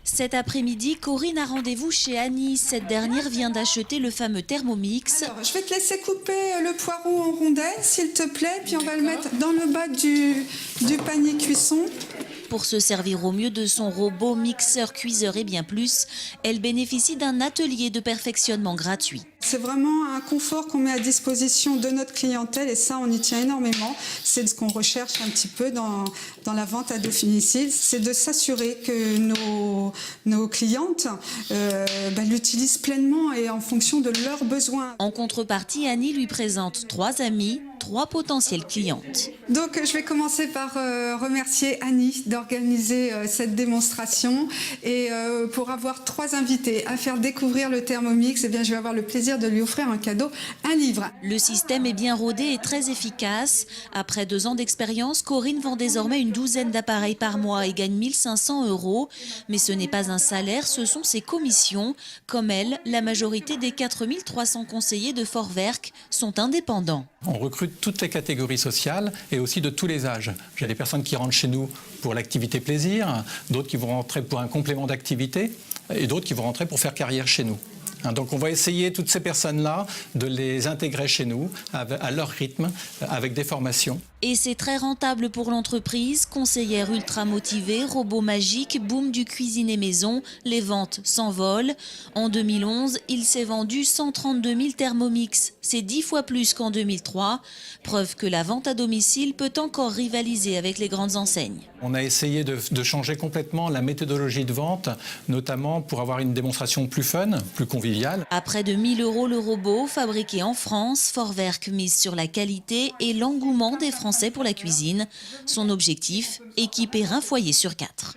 Cet après-midi, Corinne a rendez-vous chez Annie. Cette dernière vient d'acheter le fameux Thermomix. Alors, je vais te laisser couper le poireau en rondelles, s'il te plaît, puis on va le mettre dans le bas du panier cuisson. Pour se servir au mieux de son robot mixeur, cuiseur et bien plus, elle bénéficie d'un atelier de perfectionnement gratuit. C'est vraiment un confort qu'on met à disposition de notre clientèle et ça, on y tient énormément. C'est ce qu'on recherche un petit peu dans la vente à domicile, c'est de s'assurer que nos clientes l'utilisent pleinement et en fonction de leurs besoins. En contrepartie, Annie lui présente 3 amis, 3 potentielles clientes. Donc je vais commencer par remercier Annie d'organiser cette démonstration et pour avoir 3 invités à faire découvrir le Thermomix, eh bien, je vais avoir le plaisir de lui offrir un cadeau, un livre. Le système est bien rodé et très efficace. Après 2 ans d'expérience, Corinne vend désormais une douzaine d'appareils par mois et gagne 1 500 €. Mais ce n'est pas un salaire, ce sont ses commissions. Comme elle, la majorité des 4 300 conseillers de Vorwerk sont indépendants. On recrute toutes les catégories sociales et aussi de tous les âges. J'ai des personnes qui rentrent chez nous pour l'activité plaisir, d'autres qui vont rentrer pour un complément d'activité et d'autres qui vont rentrer pour faire carrière chez nous. Donc on va essayer, toutes ces personnes-là, de les intégrer chez nous, à leur rythme, avec des formations. Et c'est très rentable pour l'entreprise. Conseillère ultra motivée, robot magique, boom du cuisiner maison, les ventes s'envolent. En 2011, il s'est vendu 132 000 Thermomix. C'est 10 fois plus qu'en 2003. Preuve que la vente à domicile peut encore rivaliser avec les grandes enseignes. On a essayé de changer complètement la méthodologie de vente, notamment pour avoir une démonstration plus fun, plus conviviale. À près de 1 000 € le robot, fabriqué en France, Vorwerk mise sur la qualité et l'engouement des Français pour la cuisine. Son objectif, équiper un foyer sur 4.